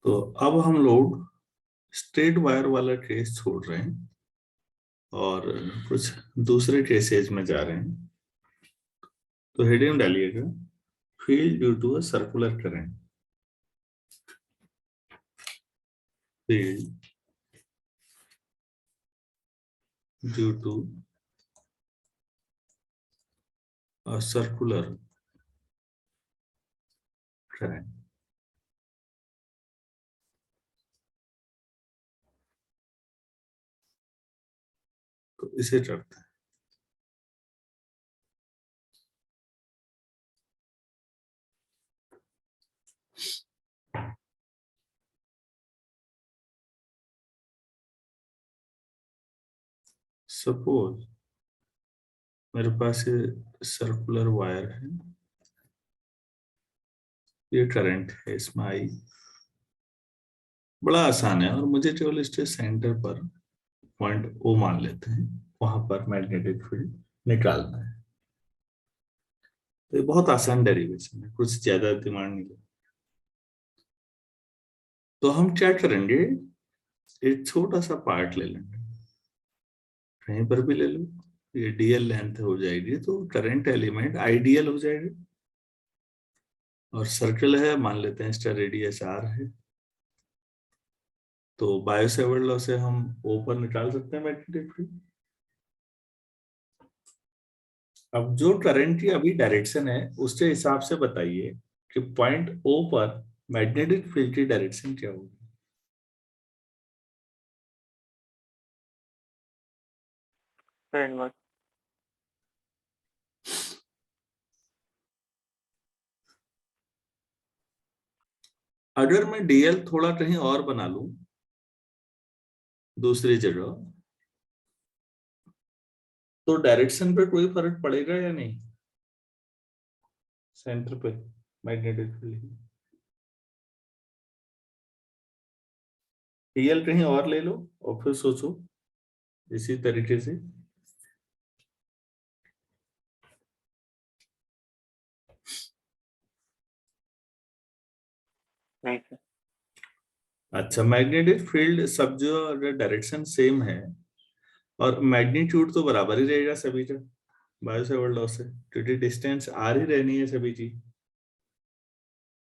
तो अब हम लोग स्ट्रेट वायर वाला केस छोड़ रहे हैं और कुछ दूसरे केसेज में जा रहे हैं। तो हेडिंग डालिएगा, field due to a circular current. Field due to a circular current. तो इसे करते हैं। सपोज मेरे पास ये सर्कुलर वायर है, ये करंट है, इसमें आई। बड़ा आसान है और मुझे केवल इसके सेंटर पर पॉइंट ओ मान लेते हैं, वहां पर मैग्नेटिक फील्ड निकालना है। तो ये बहुत आसान डेरिवेशन है, कुछ ज्यादा दिमाग नहीं लगता। तो हम क्या करेंगे, एक छोटा सा पार्ट ले लेंगे, कहीं पर भी ले लो। ये डीएल लेंथ हो जाएगी तो करंट एलिमेंट आइडियल हो जाएगा। और सर्कल है, मान लेते हैं इसका रेडियस आर है। तो बायो सेवर्ट लॉ से हम ओ पर निकाल सकते हैं मैग्नेटिक फील्ड। अब जो करंट की अभी डायरेक्शन है उसके हिसाब से बताइए कि पॉइंट ओ पर मैग्नेटिक फील्ड की डायरेक्शन क्या होगी। अगर मैं डीएल थोड़ा कहीं और बना लूं दूसरी जगह, तो डायरेक्शन पे कोई फर्क पड़ेगा या नहीं, सेंटर पे मैग्नेटिक फील्ड। डीएल कहीं और ले लो और फिर सोचो इसी तरीके से। नहीं सर। अच्छा, मैग्नेटिक फील्ड सब जो अगर डायरेक्शन सेम है और मैग्नीट्यूड तो बराबर ही रहेगा सभी का बायो सेवर्ट लॉ से, क्योंकि डिस्टेंस आर ही रहनी है सभी की।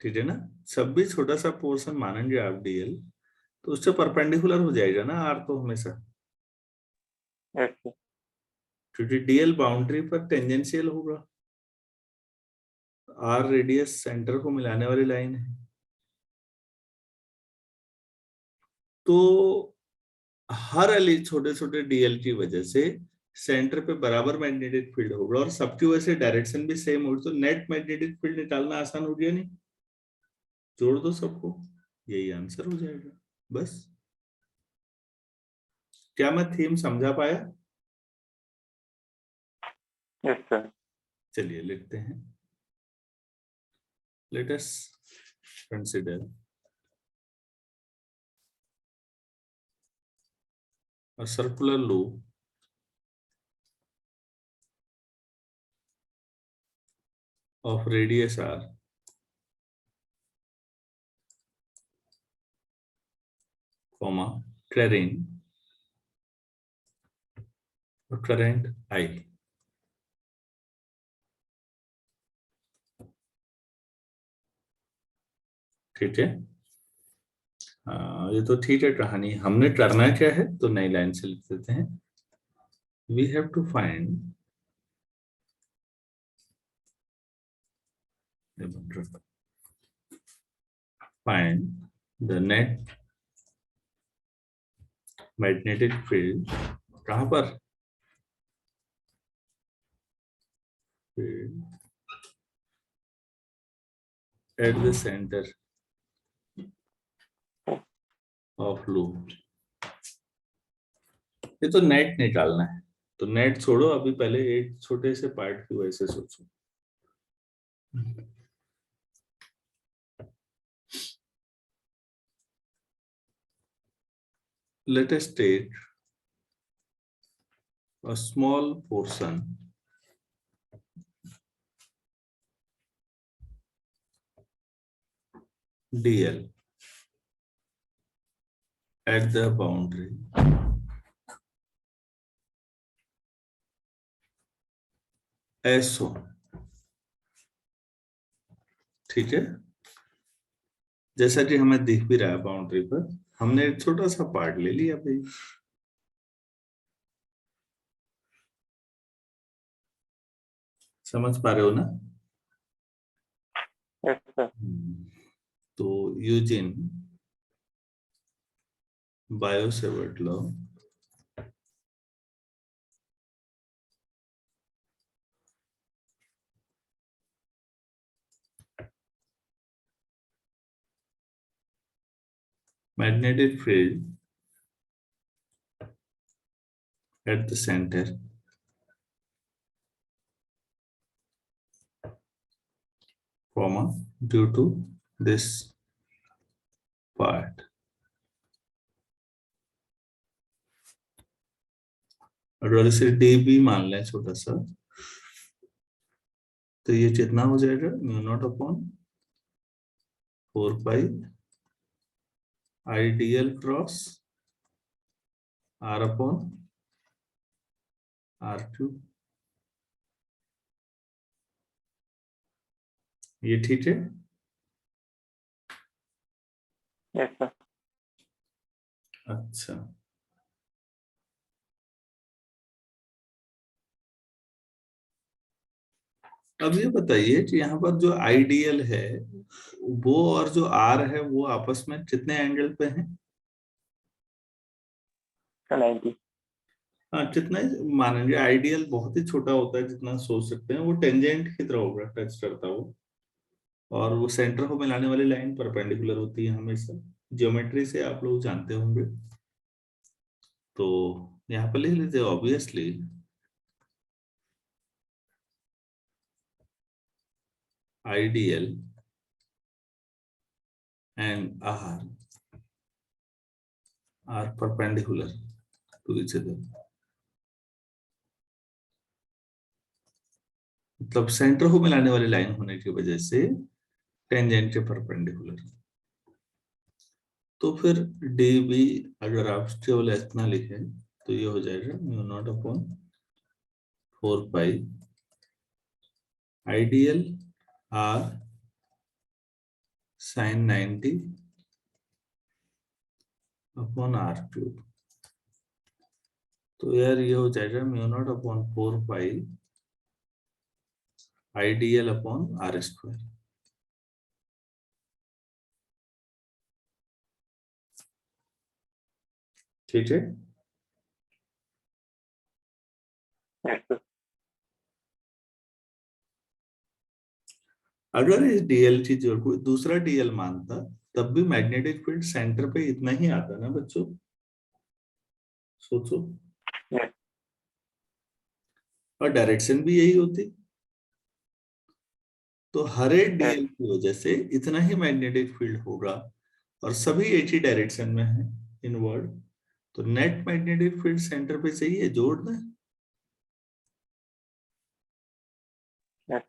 ठीक है ना। सब भी छोटा सा पोर्शन मानेंगे आप डीएल, तो उससे परपेंडिकुलर हो जाएगा ना आर तो हमेशा, यस सर। क्योंकि डीएल बाउंड्री पर टेंजेंशियल होगा। आर रेडियस सेंटर को मिलाने वाली लाइन है। तो हर अली छोटे छोटे डीएल की वजह से सेंटर पे बराबर मैग्नेटिक फील्ड होगा और सबकी वजह से डायरेक्शन भी सेम होगी, तो नेट मैग्नेटिक फील्ड निकालना आसान हो गया नहीं। जोड़ दो सबको, यही आंसर हो जाएगा बस। क्या मैं थीम समझा पाया? Yes sir. चलिए लिखते हैं। Let us consider a circular loop of radius r, comma, carrying a current I। ठीक है। ये तो ठीक है, कहानी हमने करना क्या है तो नई लाइन से लिख देते हैं। We have to find the net magnetic field. कहां पर? At the center of loop. ये तो नेट निकालना है, तो नेट छोड़ो अभी, पहले एक छोटे से पार्ट की वजह से सोचो। Let us take a small portion dl at the boundary as shown। ठीक है, जैसा कि हमें दिख भी रहा है बाउंड्री पर, हमने एक छोटा सा पार्ट ले लिया भाई। समझ पा रहे हो ना? Yes sir. तो using Biot-Savart law magnetic field at the center comma due to this part। अगर इसे डी बी मान लें छोटा सा, तो ये कितना हो जाएगा, mu naught upon 4 pi I DL cross R upon R cube. ये ठीक है? Yes sir. अच्छा, अब ये बताइए कि यहाँ पर जो आइडियल है वो और जो आर है वो आपस में कितने एंगल पे हैं? 90। हाँ, कितना ही मानेंगे, आइडियल बहुत ही छोटा होता है जितना सोच सकते हैं, वो टेंजेंट की तरह होगा, टच करता वो। और वो सेंटर को मिलाने वाली लाइन परपेंडिकुलर होती है हमेशा, ज्योमेट्री से आप लोग जानते होंगे। तो यहाँ पर लिख लीजिए obviously I DL and R perpendicular to each other. मतलब सेंटर को मिलाने वाली लाइन होने की वजह से टेंजेंट के परपेंडिकुलर। तो फिर डी बी अगर आप केवल इतना लिखें तो ये हो जाएगा mu naught upon 4 pi I DL R sine 90 upon R cube. तो यार ये हो जाएगा mu naught upon 4 pi I DL upon R square. ठीक है? Yes sir. अगर इस डीएल की जगह कोई दूसरा डीएल मानता तब भी मैग्नेटिक फील्ड सेंटर पे इतना ही आता ना बच्चों, सोचो। यस। और डायरेक्शन भी यही होती, तो हर एक यस। डीएल की वजह से इतना ही मैग्नेटिक फील्ड होगा और सभी एक ही डायरेक्शन में है इनवर्ड। तो नेट मैग्नेटिक फील्ड सेंटर पे चाहिए, जोड़ दें। यस।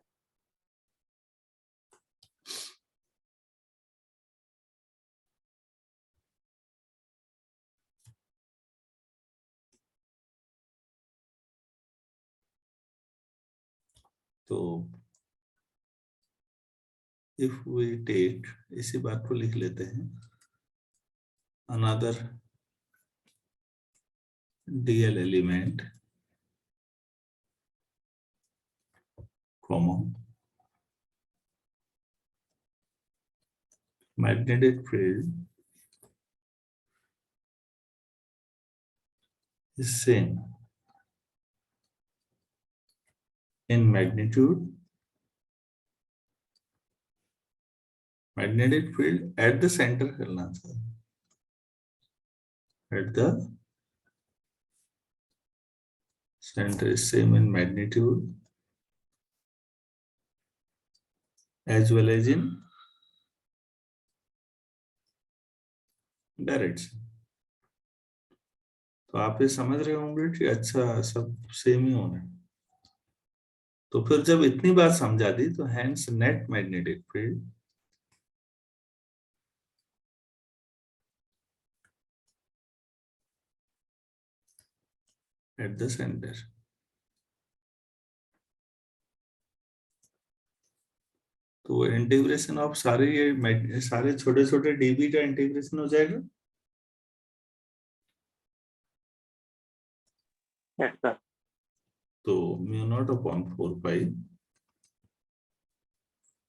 तो इफ वी टेक, इसी बात को लिख लेते हैं, another DL element common magnetic field is same in magnitude, magnetic field at the center करना था, at the center is same in magnitude as well as in direction. तो आप ये समझ रहे होंगे कि अच्छा सब सेम ही होना है। तो फिर जब इतनी बात समझा दी तो hence net magnetic field at the center. तो इंटीग्रेशन ऑफ सारे ये सारे छोटे छोटे डीबी का इंटीग्रेशन हो जाएगा। yes sir, तो mu naught upon 4 pi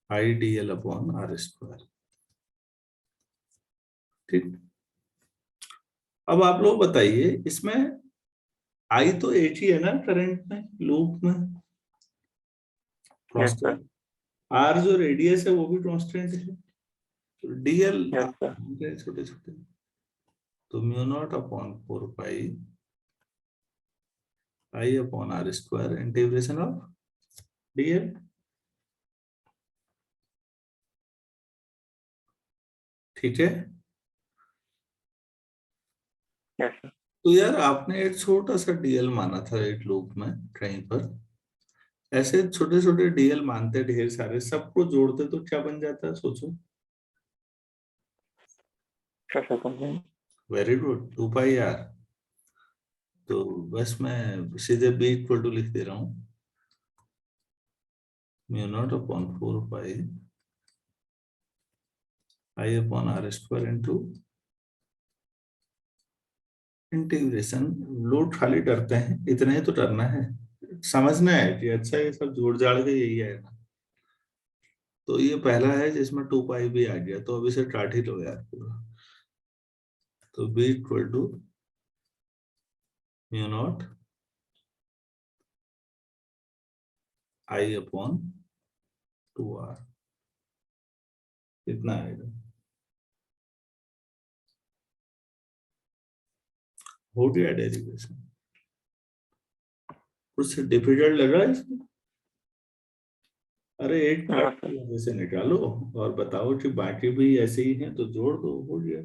I D L upon R square. ठीक। अब आप लोग बताइए, इसमें आई तो एक ही है ना करंट में, लूप में yes sir, कांस्टेंट। आर जो रेडियस है वो भी कांस्टेंट है, तो डीएल yes sir, छोटे छोटे। तो mu naught upon 4 pi I upon R square integration of DL. ठीक है। yes sir, तो यार आपने एक छोटा सा डीएल माना था एक लूप में कहीं पर, ऐसे छोटे छोटे डीएल मानते ढेर सारे, सबको जोड़ते तो क्या बन जाता है सोचो। sure sir, very good, 2 pi R. तो बस मैं सीधे बी इक्वल टू लिख दे रहा हूँ, mu naught upon 4 pi I upon R square into integration. Load खाली करते हैं, इतना ही तो करना है, समझना है कि अच्छा ये सब जोड़ जाड़ के यही है ना। तो ये पहला है जिसमें 2 पाई भी आ गया, तो अब इसे काट ही लो यार पूरा। तो B equal to mu naught I upon 2 R, कितना आएगा? हो गया डेरिवेशन। कुछ डिफिकल्ट लग रहा है इसमें? अरे एक no पार्ट sir, की वजह से निकालो और बताओ कि बाकी भी ऐसे ही हैं तो जोड़ दो, हो गया।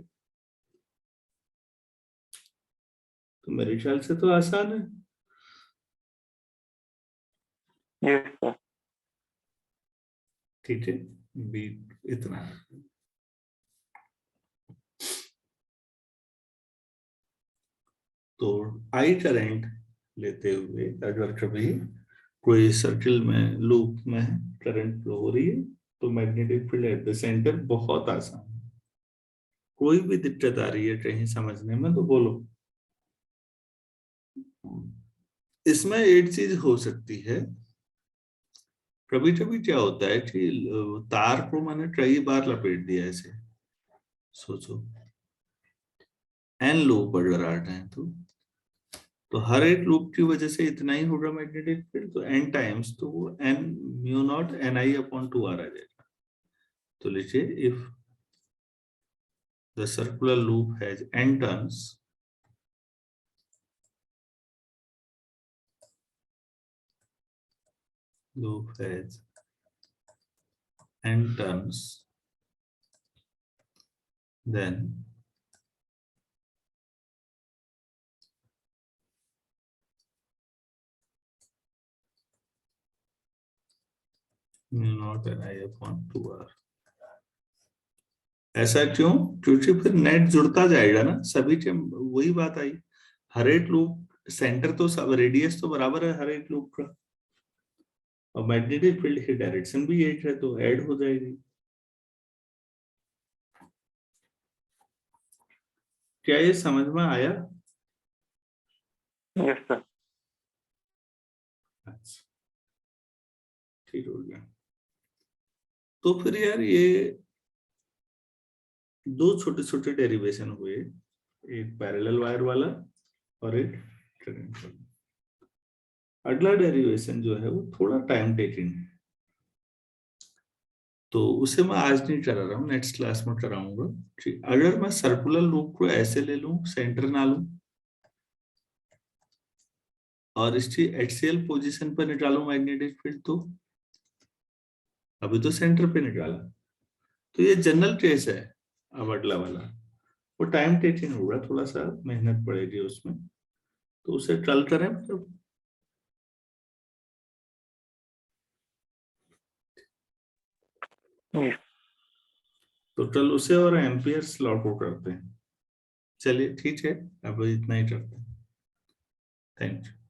तो मेरे ख्याल से तो आसान है। yes sir, ठीक है, बी इतना है। तो आई करंट लेते हुए अगर कभी कोई सर्किल में लूप में करंट फ्लो हो रही है, तो magnetic field at the centre बहुत आसान है। कोई भी दिक्कत आ रही है कहीं समझने में तो बोलो। इसमें एक चीज हो सकती है, कभी कभी क्या होता है कि तार को मैंने कई बार लपेट दिया ऐसे, सोचो एन लूप अगर आ रहे हैं तो हर एक लूप की वजह से इतना ही होगा मैग्नेटिक फील्ड, तो एन टाइम्स, तो वो N mu naught N I upon 2 R आ जाएगा। तो लिखिए, if the circular loop has N turns, loop has n turns, then mu naught n I upon 2r। ऐसा क्यों? क्योंकि फिर नेट जुड़ता जाएगा ना सभी के, वही बात आई। हर एक लूप सेंटर तो सब, रेडियस तो बराबर है हर एक लूप का, और मैग्नेटिक फील्ड की डायरेक्शन भी एक है, तो ऐड हो जाएगी। क्या ये समझ में आया? yes sir, अच्छा, ठीक हो गया। तो फिर यार ये दो छोटे छोटे डेरिवेशन हुए, एक पैरेलल वायर वाला और एक करंट वाला। अगला डेरिवेशन जो है वो थोड़ा टाइम टेकिंग है, तो उसे मैं आज नहीं करा रहा हूँ, नेक्स्ट क्लास में कराऊंगा। ठीक, अगर मैं सर्कुलर लूप को ऐसे ले लूं, सेंटर ना लूं, और इसकी एक्सियल पोजीशन पर निकालूं मैग्नेटिक फील्ड, तो अभी तो सेंटर पे निकाला, तो ये जनरल केस है। अब अगला वाला वो टाइम टेकिंग होगा, थोड़ा सा मेहनत पड़ेगी उसमें, तो उसे कल करें मतलब। yes, तो कल उसे और एम्पियर्स लॉ को करते हैं। चलिए ठीक है, अब इतना ही करते हैं। Thank you.